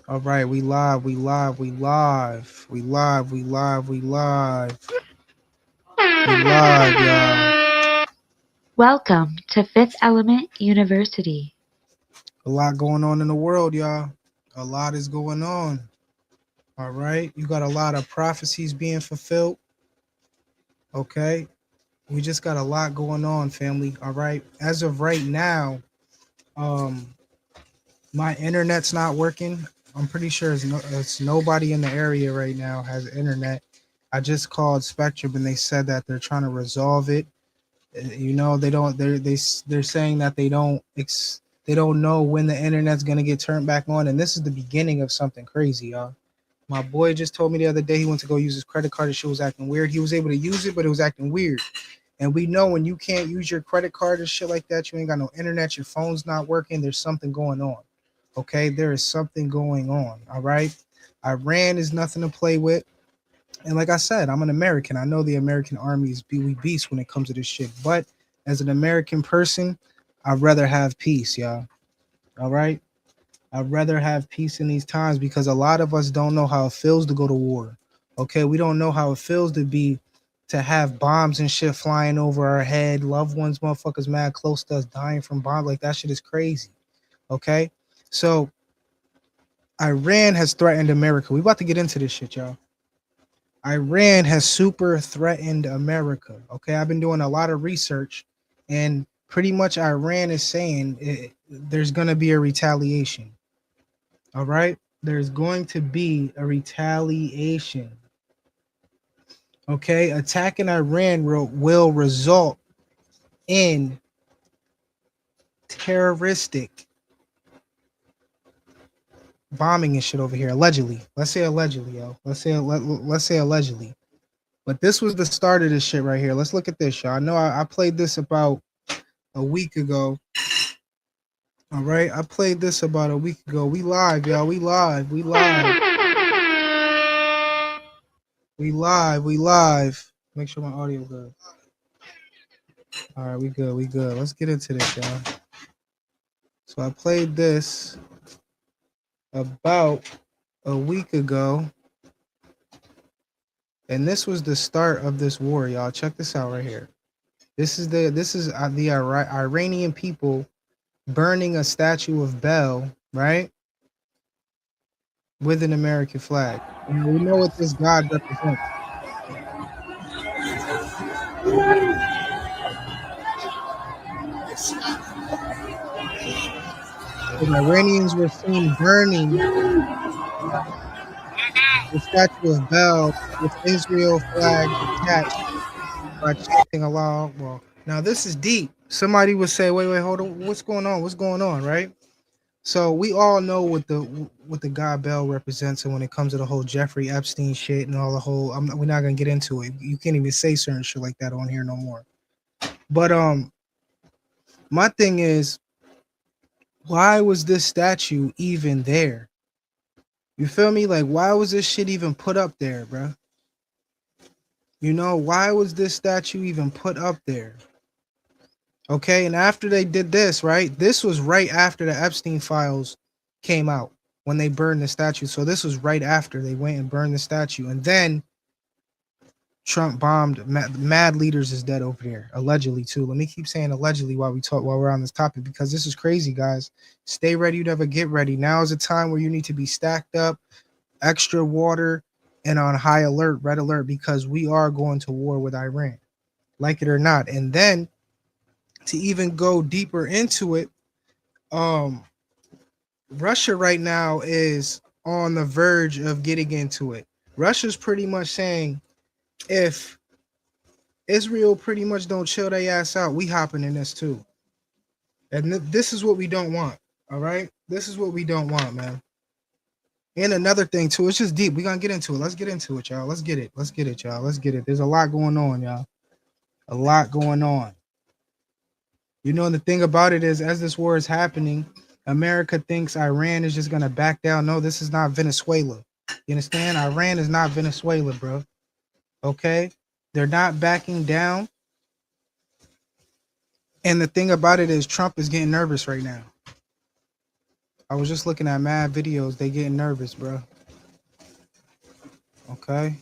All right, we live, we live, we live, we live, we live, we live, we live, y'all. Welcome to Fifth Element University. A lot going on in the world, y'all. A lot is going on. All right, you got a lot of prophecies being fulfilled. Okay, we just got a lot going on, family. All right, as of right now, um, my internet's not working. I'm pretty sure it's nobody in the area right now has internet. I just called Spectrum and they said that they're trying to resolve it. You know, they don't. They're saying that they don't know when the internet's gonna get turned back on, and this is the beginning of something crazy, y'all. My boy just told me the other day he went to go use his credit card and shit was acting weird. He was able to use it, but it was acting weird. And we know when you can't use your credit card and shit like that, you ain't got no internet, your phone's not working. There's something going on. Okay, there is something going on. All right, Iran is nothing to play with. And like I said, I'm an American. I know the American army is we beast when it comes to this shit. But as an American person, I'd rather have peace, y'all. All right. I'd rather have peace in these times because a lot of us don't know how it feels to go to war. Okay, we don't know how it feels to have bombs and shit flying over our head, loved ones, motherfuckers mad close to us dying from bombs. Like that shit is crazy. Okay, so Iran has threatened America. We about to get into this shit, y'all. Iran has super threatened America. Okay, I've been doing a lot of research, and pretty much Iran is saying there's going to be a retaliation. All right, there's going to be a retaliation. Okay, attacking Iran will result in terroristic bombing and shit over here. Allegedly, let's say allegedly, yo. Let's say allegedly. But this was the start of this shit right here. Let's look at this, y'all. I know I played this about a week ago. All right, I played this about a week ago. We live, y'all. We live. We live. We live. We live. Make sure my audio good. All right, we good. We good. Let's get into this, y'all. So I played this about a week ago, and this was the start of this war, y'all. Check this out right here. This is the Iranian people burning a statue of Bel, right, with an American flag. And we know what this god represents. The Iranians were seen burning the statue of Bel with Israel flag attached by chanting Allah Akbar. Now this is deep. Somebody would say, "Wait, hold on. What's going on? What's going on?" Right? So we all know what the God Bell represents, and when it comes to the whole Jeffrey Epstein shit and all the whole, we're not gonna get into it. You can't even say certain shit like that on here no more. But my thing is, why was this statue even there? You feel me? Like, why was this shit even put up there, bro? You know, why was this statue even put up there? Okay, and after they did this, right? This was right after the Epstein files came out when they burned the statue. So this was right after they went and burned the statue. And then Trump bombed mad leaders is dead over there, allegedly too. Let me keep saying allegedly while we're on this topic because this is crazy, guys. Stay ready, you never get ready. Now is a time where you need to be stacked up, extra water, and on high alert, red alert, because we are going to war with Iran, like it or not. And then to even go deeper into it, um, Russia right now is on the verge of getting into it. Russia's pretty much saying if Israel pretty much don't chill their ass out, we hopping in this too. And this is what we don't want. All right, this is what we don't want, man. And another thing too, it's just deep. We gonna get into it. Let's get into it, y'all. Let's get it. Let's get it, y'all. Let's get it. There's a lot going on, y'all. A lot going on. You know, the thing about it is, as this war is happening, America thinks Iran is just gonna back down. No, this is not Venezuela. You understand? Iran is not Venezuela, bro. Okay, they're not backing down. And the thing about it is, Trump is getting nervous right now. I was just looking at mad videos. They getting nervous, bro. Okay.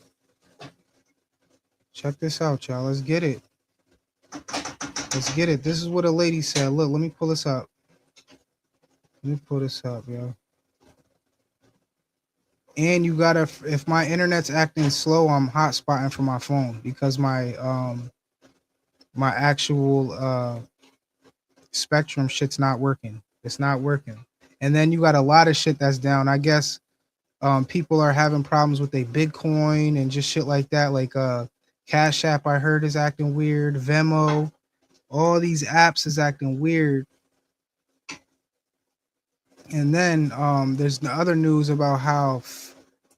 Check this out, y'all. Let's get it. Let's get it. This is what a lady said. Look, let me pull this up. Let me pull this up, yo. And you gotta, if my internet's acting slow, I'm hotspotting from my phone because my actual Spectrum shit's not working. It's not working. And then you got a lot of shit that's down. I guess people are having problems with their Bitcoin and just shit like that. Like Cash App, I heard, is acting weird. Venmo, all these apps is acting weird. And then there's the other news about how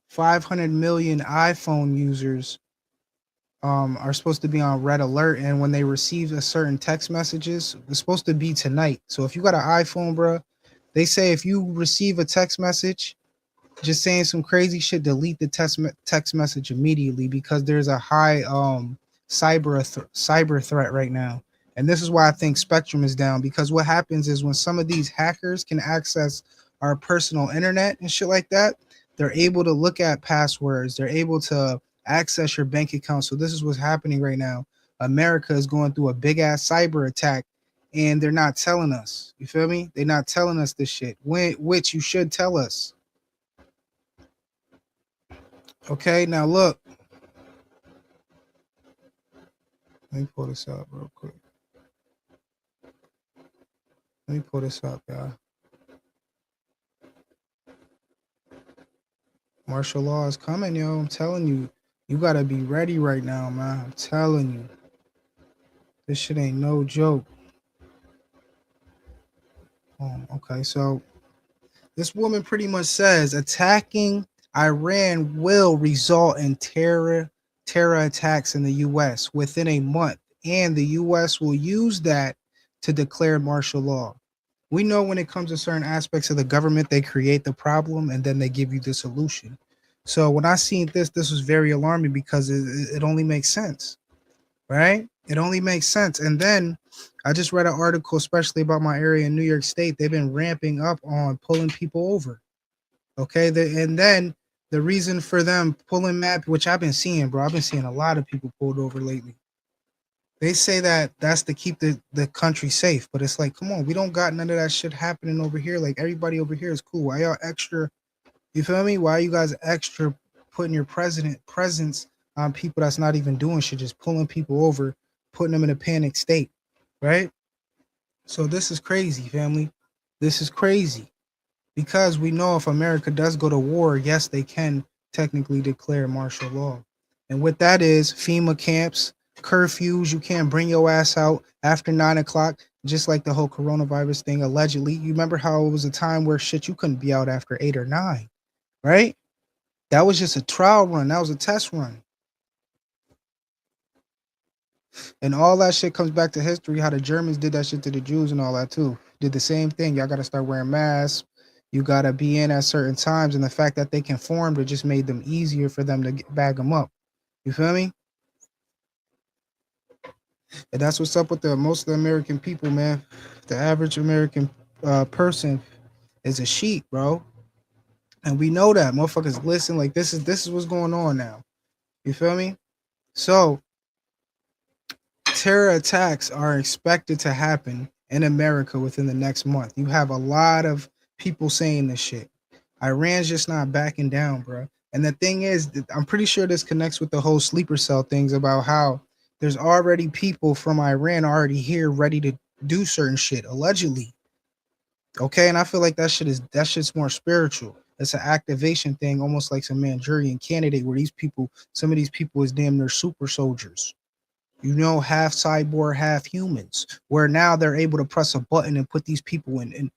500 million iPhone users are supposed to be on red alert, and when they receive a certain text messages, it's supposed to be tonight. So if you got an iPhone, bro, they say if you receive a text message just saying some crazy shit, delete the text message immediately because there's a high cyber threat right now. And this is why I think Spectrum is down, because what happens is when some of these hackers can access our personal internet and shit like that, they're able to look at passwords, they're able to access your bank account. So this is what's happening right now. America is going through a big ass cyber attack and they're not telling us. You feel me? They're not telling us this shit, which you should tell us. Okay, now look. Let me pull this up real quick. Let me pull this up, y'all. Martial law is coming, yo. I'm telling you. You gotta be ready right now, man. I'm telling you. This shit ain't no joke. Okay, so this woman pretty much says attacking Iran will result in terror attacks in the U.S. within a month, and the U.S. will use that to declare martial law. We know when it comes to certain aspects of the government, they create the problem and then they give you the solution. So when I seen this was very alarming because it only makes sense, right? It only makes sense. And then I just read an article, especially about my area in New York State. They've been ramping up on pulling people over. Okay. And then the reason for them pulling map, which I've been seeing, bro, I've been seeing a lot of people pulled over lately. They say that that's to keep the country safe, but it's like, come on, we don't got none of that shit happening over here. Like everybody over here is cool. Why y'all extra? You feel me? Why are you guys extra putting your presence on people that's not even doing shit, just pulling people over, putting them in a panic state, right? So this is crazy, family. This is crazy because we know if America does go to war, yes, they can technically declare martial law, and what that is FEMA camps, curfews. You can't bring your ass out after 9 o'clock, just like the whole coronavirus thing. Allegedly, you remember how it was a time where shit you couldn't be out after 8 or 9, right? That was just a trial run. That was a test run. And all that shit comes back to history, how the Germans did that shit to the Jews and all that too. Did the same thing. Y'all got to start wearing masks. You got to be in at certain times. And the fact that they conformed, it just made them easier for them to bag them up. You feel me? And that's what's up with most of the American people, man. The average American person is a sheep, bro. And we know that. Motherfuckers listen, like this is what's going on now. You feel me? So terror attacks are expected to happen in America within the next month. You have a lot of people saying this shit. Iran's just not backing down, bro. And the thing is, I'm pretty sure this connects with the whole sleeper cell things about how there's already people from Iran already here ready to do certain shit, allegedly. Okay, and I feel like that shit's more spiritual. It's an activation thing, almost like some Manchurian candidate, where some of these people is damn near super soldiers. You know, half cyborg, half humans, where now they're able to press a button and put these people in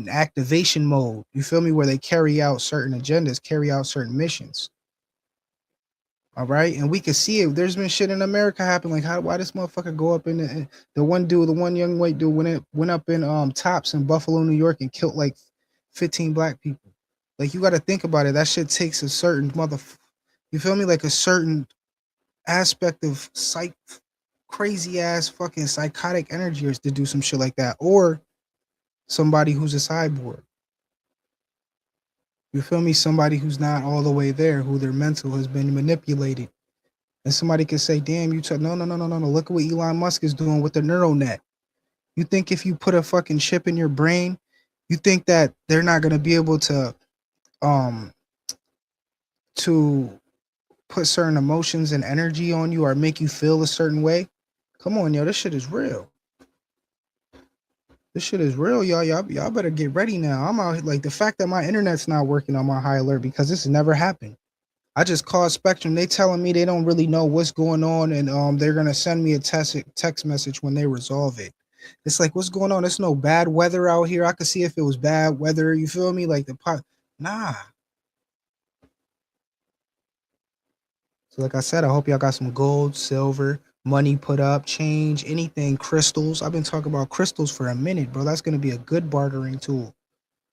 activation mode. You feel me? Where they carry out certain agendas, carry out certain missions. All right, and we can see it. There's been shit in America happen. Like, why this motherfucker go up in the one young white dude went up in Tops in Buffalo, New York, and killed like 15 black people. Like, you got to think about it. That shit takes a certain you feel me? Like a certain aspect of crazy ass fucking psychotic energy to do some shit like that, or somebody who's a cyborg. You feel me? Somebody who's not all the way there, who their mental has been manipulated. And somebody could say, damn, you took no, no, no, no, no, no. Look at what Elon Musk is doing with the neural net. You think if you put a fucking chip in your brain, you think that they're not gonna be able um to put certain emotions and energy on you or make you feel a certain way? Come on, yo, this shit is real. This shit is real, y'all. Y'all better get ready now. I'm out like the fact that my internet's not working on my high alert because this has never happened. I just called Spectrum. They telling me they don't really know what's going on, and they're gonna send me a text message when they resolve it. It's like, what's going on? There's no bad weather out here. I could see if it was bad weather. You feel me? Like the pot. Nah. So like I said, I hope y'all got some gold, silver, money put up, change, anything, crystals. I've been talking about crystals for a minute, bro. That's gonna be a good bartering tool.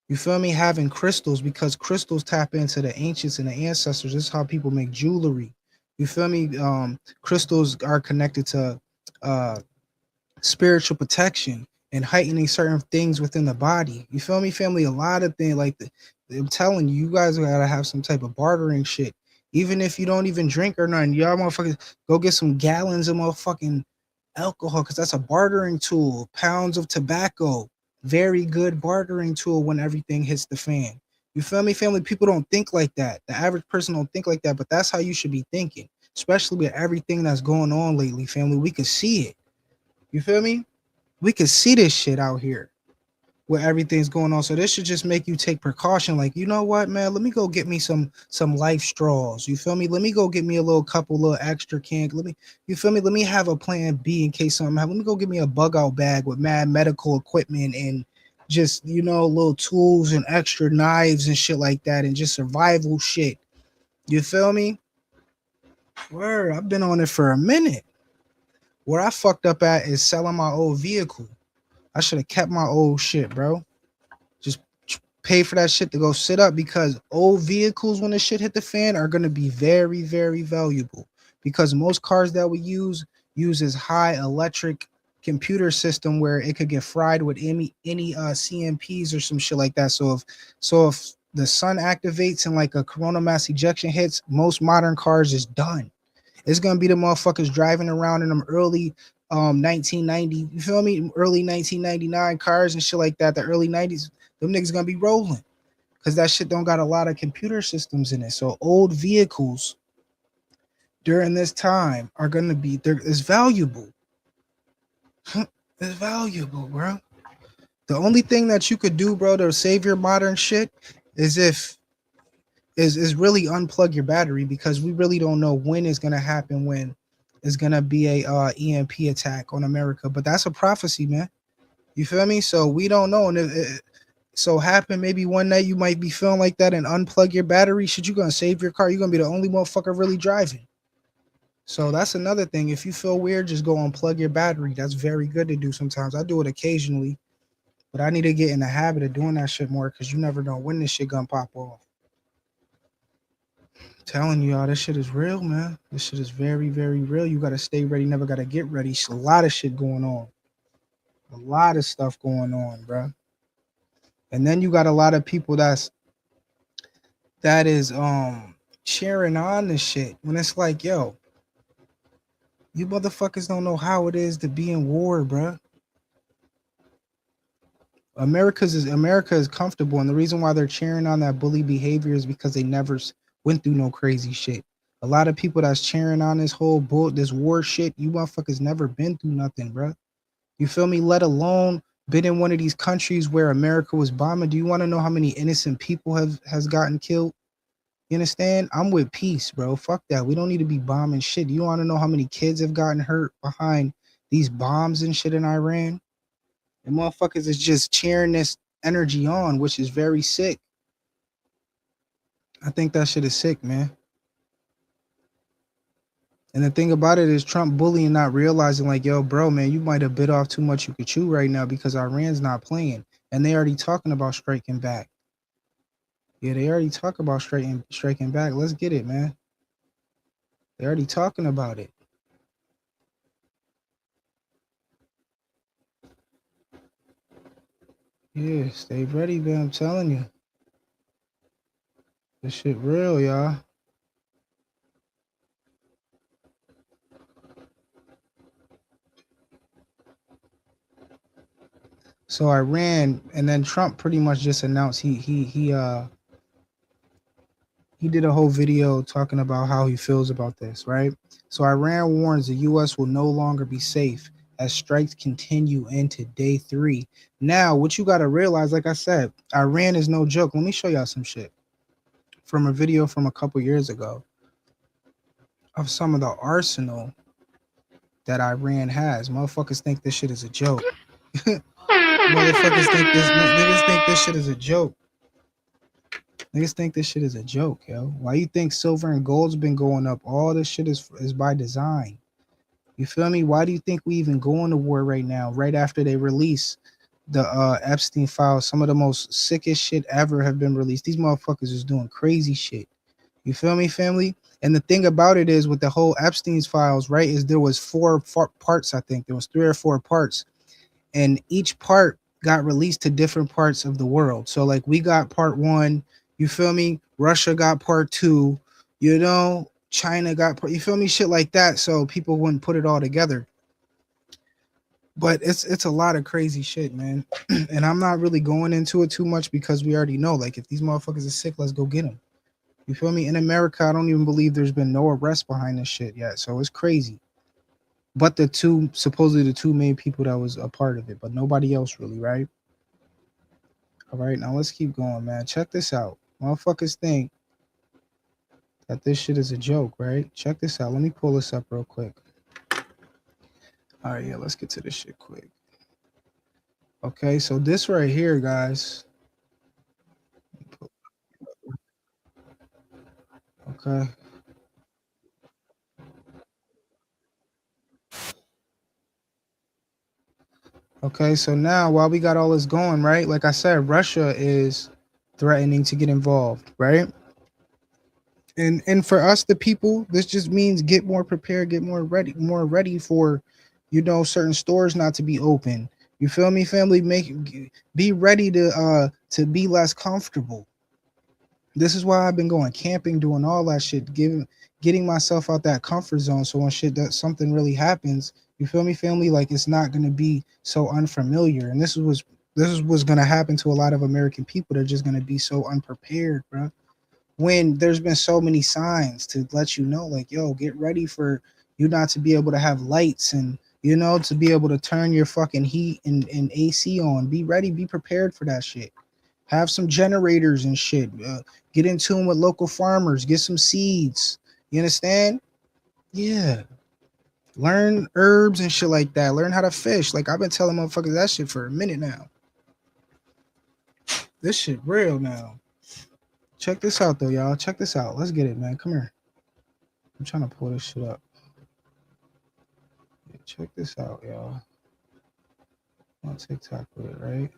You feel me? Having crystals, because crystals tap into the ancients and the ancestors. This is how people make jewelry. You feel me? Crystals are connected to uh, spiritual protection and heightening certain things within the body. You feel me, family? A lot of things like I'm telling you, you guys gotta have some type of bartering shit. Even if you don't even drink or nothing, y'all motherfuckers go get some gallons of motherfucking alcohol because that's a bartering tool. Pounds of tobacco, very good bartering tool when everything hits the fan. You feel me, family? People don't think like that. The average person don't think like that, but that's how you should be thinking, especially with everything that's going on lately, family. We can see it. You feel me? We can see this shit out here where everything's going on. So this should just make you take precaution. Like, you know what, man? Let me go get me some life straws. You feel me? Let me go get me a little extra cans. You feel me? Let me have a plan B in case something happens. Let me go get me a bug out bag with mad medical equipment and just, little tools and extra knives and shit like that and just survival shit. You feel me? Word, I've been on it for a minute. Where I fucked up at is selling my old vehicle. I should have kept my old shit, bro. Just pay for that shit to go sit up because old vehicles, when the shit hit the fan, are gonna be very, very valuable. Because most cars that we uses high electric computer system where it could get fried with any CMPs or some shit like that. So if the sun activates and like a corona mass ejection hits, most modern cars is done. It's gonna be the motherfuckers driving around in them early 1990, you feel me? Early 1999 cars and shit like that, the early 90s, them niggas gonna be rolling. Cause that shit don't got a lot of computer systems in it. So old vehicles during this time are gonna be there is valuable. It's valuable, bro. The only thing that you could do, bro, to save your modern shit is if is really unplug your battery because we really don't know when it's gonna happen when it's gonna be a EMP attack on America. But that's a prophecy, man. You feel me? So we don't know, and it so happen maybe one night you might be feeling like that and unplug your battery. Shit, you gonna save your car. You're gonna be the only motherfucker really driving. So that's another thing. If you feel weird, just go unplug your battery. That's very good to do sometimes. I do it occasionally, but I need to get in the habit of doing that shit more because you never know when this shit gonna pop off. Telling you all this shit is real, man. This shit is very, very real. You gotta stay ready, never gotta get ready. It's a lot of shit going on. A lot of stuff going on, bro. And then you got a lot of people that is cheering on this shit when it's like, yo, you motherfuckers don't know how it is to be in war, bro. America is comfortable, and the reason why they're cheering on that bully behavior is because they never went through no crazy shit. A lot of people that's cheering on this war shit, you motherfuckers never been through nothing, bro. You feel me? Let alone been in one of these countries where America was bombing. Do you want to know how many innocent people has gotten killed? You understand? I'm with peace, bro. Fuck that. We don't need to be bombing shit. You want to know how many kids have gotten hurt behind these bombs and shit in Iran? And motherfuckers is just cheering this energy on, which is very sick. I think that shit is sick, man. And the thing about it is Trump bullying, not realizing like, yo, bro, man, you might have bit off too much you could chew right now because Iran's not playing. And they already talking about striking back. Yeah, they already talk about striking back. Let's get it, man. They're already talking about it. Yeah, stay ready, man. I'm telling you. This shit real, y'all. So Iran, and then Trump pretty much just announced he did a whole video talking about how he feels about this, right? So Iran warns the U.S. will no longer be safe as strikes continue into day 3. Now, what you got to realize, like I said, Iran is no joke. Let me show y'all some shit from a video from a couple years ago of some of the arsenal that Iran has. Motherfuckers think this shit is a joke. Niggas think this shit is a joke. Niggas think this shit is a joke, yo. Why you think silver and gold's been going up? All this shit is by design. You feel me? Why do you think we even go into war right now? Right after they release the Epstein files, some of the most sickest shit ever have been released. These motherfuckers is doing crazy shit. You feel me, family? And the thing about it is with the whole Epstein's files, right, is there was four parts, I think. There was 3 or 4 parts. And each part got released to different parts of the world. So like we got part 1, you feel me? Russia got part 2, you know, China got part, you feel me? Shit like that. So people wouldn't put it all together. But it's a lot of crazy shit, man. And I'm not really going into it too much because we already know, like, if these motherfuckers are sick, let's go get them. You feel me? In America, I don't even believe there's been no arrest behind this shit yet. So it's crazy. But supposedly the 2 main people that was a part of it, but nobody else really, right? All right, now let's keep going, man. Check this out. Motherfuckers think that this shit is a joke, right? Check this out. Let me pull this up real quick. All right, yeah, let's get to this shit quick. Okay, so this right here, guys. Okay. Okay, so now while we got all this going, right? Like I said, Russia is threatening to get involved, right? And for us, the people, this just means get more prepared, get more ready for, you know, certain stores not to be open. You feel me, family? Be ready to be less comfortable. This is why I've been going camping, doing all that shit, getting myself out that comfort zone. So when something really happens, you feel me, family? Like it's not gonna be so unfamiliar. And this is what's gonna happen to a lot of American people. They're just gonna be so unprepared, bro. When there's been so many signs to let you know, like, yo, get ready for you not to be able to have lights and, you know, to be able to turn your fucking heat and AC on. Be ready, be prepared for that shit. Have some generators and shit. Get in tune with local farmers. Get some seeds. You understand? Yeah. Learn herbs and shit like that. Learn how to fish. Like I've been telling motherfuckers that shit for a minute now. This shit real now. Check this out though, y'all. Check this out. Let's get it, man. Come here. I'm trying to pull this shit up. Yeah, check this out, y'all. I'm on TikTok with it, right?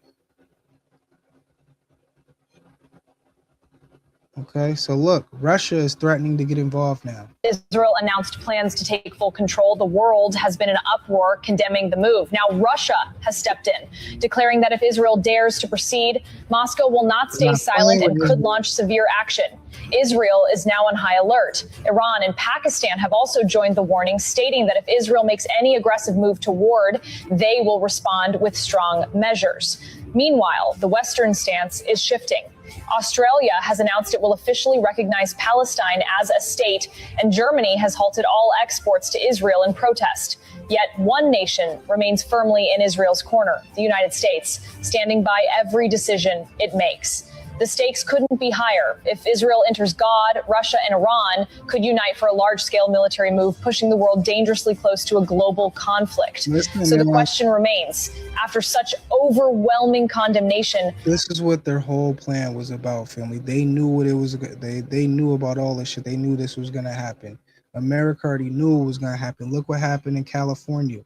Okay, so look, Russia is threatening to get involved now. Israel announced plans to take full control. The world has been in an uproar condemning the move. Now Russia has stepped in, declaring that if Israel dares to proceed, Moscow will not stay silent and could launch severe action. Israel is now on high alert. Iran and Pakistan have also joined the warning, stating that if Israel makes any aggressive move toward, they will respond with strong measures. Meanwhile, the Western stance is shifting. Australia has announced it will officially recognize Palestine as a state, and Germany has halted all exports to Israel in protest. Yet one nation remains firmly in Israel's corner, the United States, standing by every decision it makes. The stakes couldn't be higher. If Israel enters God, Russia and Iran could unite for a large-scale military move, pushing the world dangerously close to a global conflict. So the question remains, after such overwhelming condemnation. This is what their whole plan was about, family. They knew what it was. They knew about all this shit. They knew this was going to happen. America already knew it was going to happen. Look what happened in California.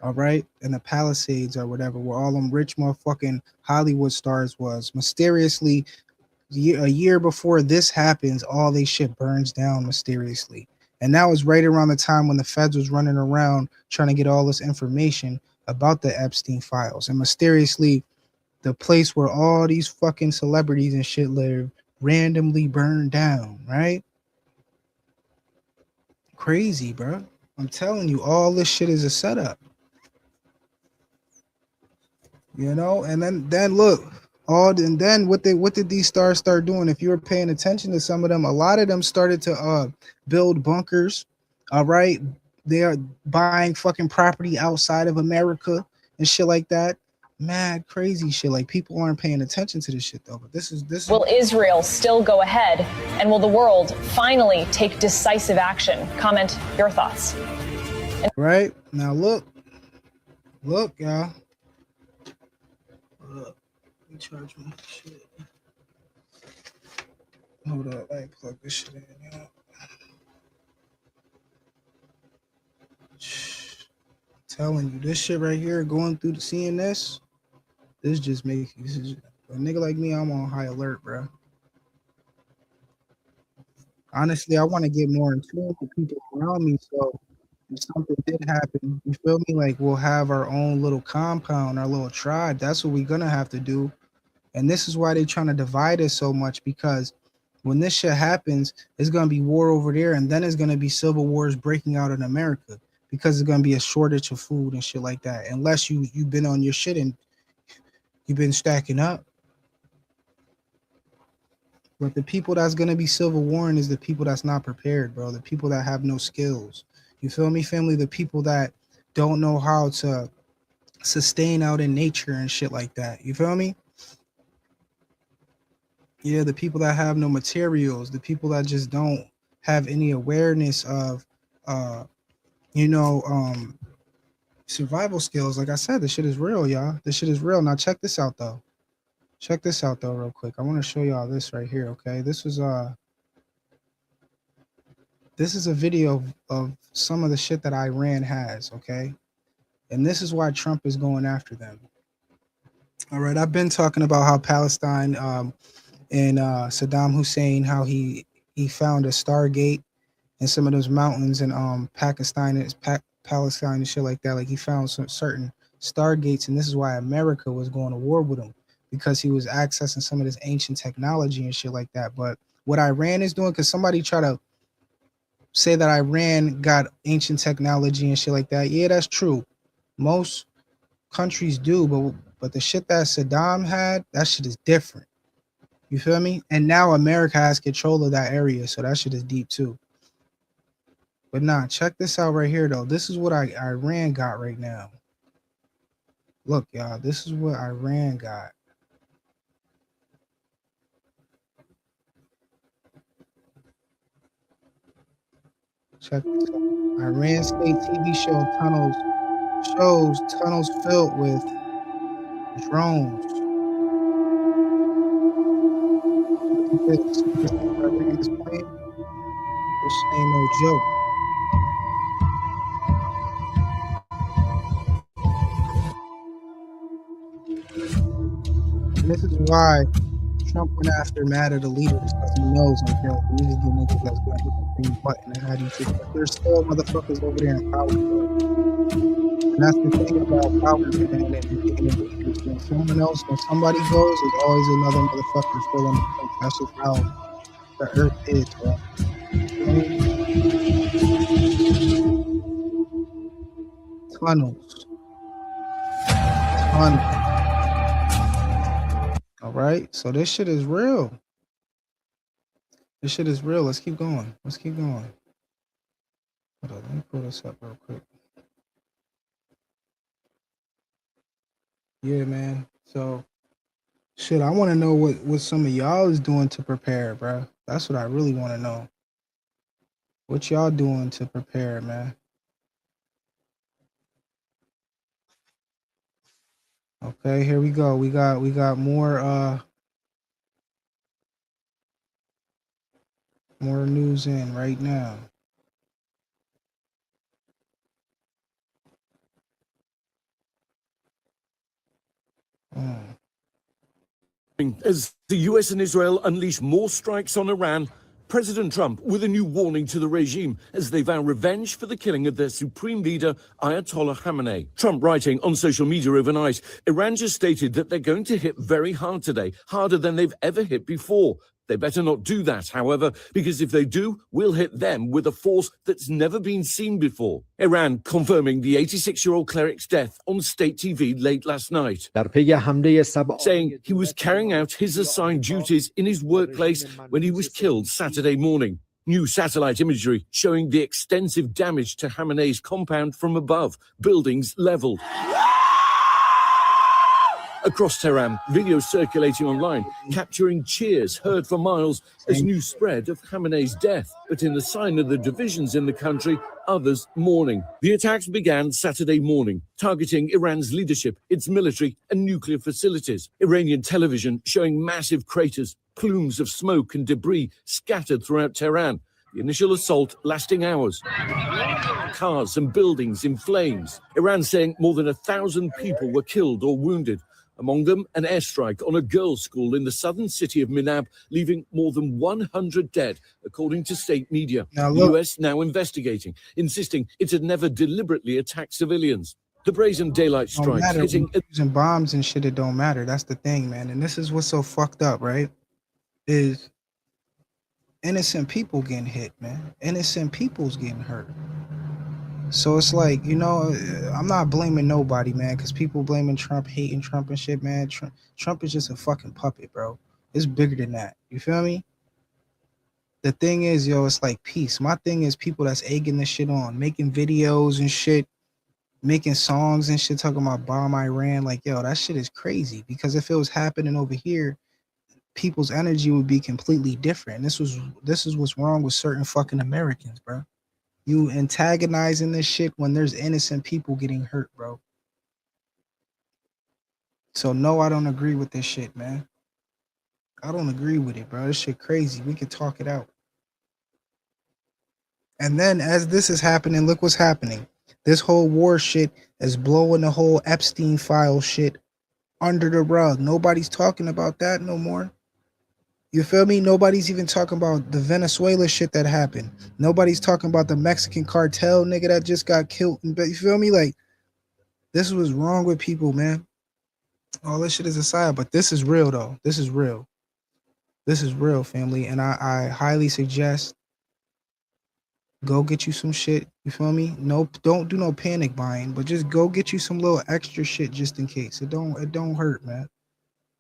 All right, in the Palisades or whatever, where all them rich motherfucking Hollywood stars was. Mysteriously, a year before this happens, all they shit burns down mysteriously. And that was right around the time when the feds was running around trying to get all this information about the Epstein files. And mysteriously, the place where all these fucking celebrities and shit live randomly burned down, right? Crazy, bro. I'm telling you, all this shit is a setup. You know, and then look, and then what did these stars start doing? If you were paying attention to some of them, a lot of them started to build bunkers. All right. They are buying fucking property outside of America and shit like that. Mad crazy shit. Like, people aren't paying attention to this shit though. But this is Will Israel still go ahead? And will the world finally take decisive action? Comment your thoughts. Right now, look, y'all. Hold up. Let me charge my shit. Hold up. I plug this shit in. Y'all. Telling you, this shit right here, going through seeing this just makes a nigga like me, I'm on high alert, bro. Honestly, I want to get more in tune with people around me, so if something did happen, you feel me, like, we'll have our own little compound, our little tribe. That's what we're gonna have to do. And this is why they're trying to divide us so much, because when this shit happens, it's gonna be war over there, and then it's gonna be civil wars breaking out in America, because there's gonna be a shortage of food and shit like that, unless you've been on your shit and you've been stacking up. But the people that's gonna be civil warring is the people that's not prepared, bro. The people that have no skills. You feel me, family? The people that don't know how to sustain out in nature and shit like that. You feel me? Yeah, the people that have no materials, the people that just don't have any awareness of survival skills. Like I said, this shit is real, y'all. This shit is real. Now check this out though. Check this out though, real quick. I want to show y'all this right here, okay? This is a video of some of the shit that Iran has, okay? And this is why Trump is going after them. All right, I've been talking about how Palestine and Saddam Hussein, how he found a Stargate in some of those mountains in Palestine and shit like that. Like, he found some certain Stargates, and this is why America was going to war with him, because he was accessing some of this ancient technology and shit like that. But what Iran is doing, because somebody try to say that Iran got ancient technology and shit like that. Yeah, that's true. Most countries do, but the shit that Saddam had, that shit is different. You feel me? And now America has control of that area, so that shit is deep too. But nah, check this out right here though. This is what Iran got right now. Look, y'all, this is what Iran got. Check this out. Iran state TV show tunnels shows tunnels filled with drones. Look at this. This is what Iran's playing. This ain't no joke. And this is why Trump went after mad at the leaders, because he knows, like, yo, these are the niggas that's gonna hit the same button. And how do you think that there's still motherfuckers over there in power, bro? And that's the thing about power, man, and leaders. When somebody goes, there's always another motherfucker still in the place. That's just how the earth is, bro. Tunnels. All right, so this shit is real. This shit is real. Let's keep going. Hold on, let me pull this up real quick. Yeah, man. So, shit, I want to know what some of y'all is doing to prepare, bro. That's what I really want to know. What y'all doing to prepare, man? Okay, here we go. We got more news in right now. As the US and Israel unleash more strikes on Iran, President Trump with a new warning to the regime as they vow revenge for the killing of their supreme leader, Ayatollah Khamenei. Trump writing on social media overnight, Iran just stated that they're going to hit very hard today, harder than they've ever hit before. They better not do that, however, because if they do, we'll hit them with a force that's never been seen before. Iran confirming the 86-year-old cleric's death on state TV late last night, در پی حمله saying he was carrying out his assigned duties in his workplace when he was killed Saturday morning. New satellite imagery showing the extensive damage to Khamenei's compound from above, buildings leveled. Across Tehran, videos circulating online, capturing cheers heard for miles as news spread of Khamenei's death. But in the sign of the divisions in the country, others mourning. The attacks began Saturday morning, targeting Iran's leadership, its military and nuclear facilities. Iranian television showing massive craters, plumes of smoke and debris scattered throughout Tehran. The initial assault lasting hours. Cars and buildings in flames. Iran saying more than 1,000 people were killed or wounded. Among them, an airstrike on a girls' school in the southern city of Minab, leaving more than 100 dead, according to state media. Now The look, US now investigating, insisting it had never deliberately attacked civilians. The brazen daylight don't strikes matter. hitting When you're using bombs and shit, it don't matter. That's the thing, man. And this is what's so fucked up, right? Is innocent people getting hit, man. Innocent people's getting hurt. So it's like, you know, I'm not blaming nobody, man, because people blaming Trump, hating Trump and shit, man. Trump is just a fucking puppet, bro. It's bigger than that. You feel me? The thing is, yo, it's like peace. My thing is people that's egging this shit on, making videos and shit, making songs and shit, talking about bomb Iran. Like, yo, that shit is crazy. Because if it was happening over here, people's energy would be completely different. This is what's wrong with certain fucking Americans, bro. You antagonizing this shit when there's innocent people getting hurt, bro. So no, I don't agree with this shit, man. I don't agree with it, bro. This shit crazy. We could talk it out. And then as this is happening, look what's happening. This whole war shit is blowing the whole Epstein file shit under the rug. Nobody's talking about that no more. You feel me? Nobody's even talking about the Venezuela shit that happened. Nobody's talking about the Mexican cartel nigga that just got killed. You feel me? Like, this was wrong with people, man. All this shit is aside, but this is real, though. This is real. This is real, family. And I highly suggest go get you some shit. You feel me? No, don't do no panic buying, but just go get you some little extra shit just in case. It don't hurt, man.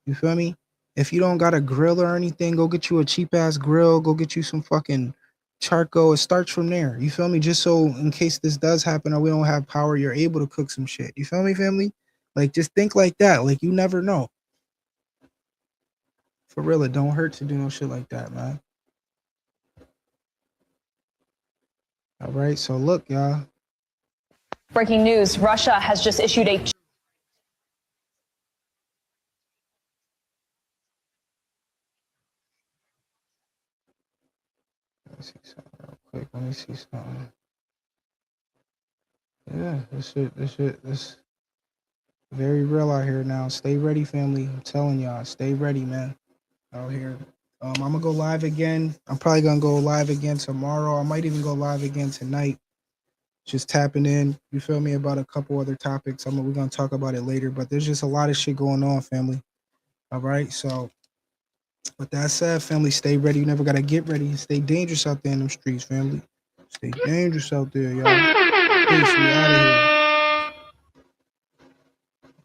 You feel me? If you don't got a grill or anything, go get you a cheap ass grill. Go get you some fucking charcoal. It starts from there. You feel me? Just so in case this does happen or we don't have power, you're able to cook some shit. You feel me, family? Like, just think like that. Like, you never know. For real, it don't hurt to do no shit like that, man. All right, so look, y'all. Breaking news, Russia has just issued a Let me see something real quick. Let me see something. Yeah, this very real out here now. Stay ready, family. I'm telling y'all, stay ready, man. Out here. I'm gonna go live again. I'm probably gonna go live again tomorrow. I might even go live again tonight. Just tapping in, you feel me, about a couple other topics. We're gonna talk about it later, but there's just a lot of shit going on, family. All right, so with that said, family, stay ready. You never gotta get ready. Stay dangerous out there in them streets, family. Stay dangerous out there, y'all. Peace. We out of here.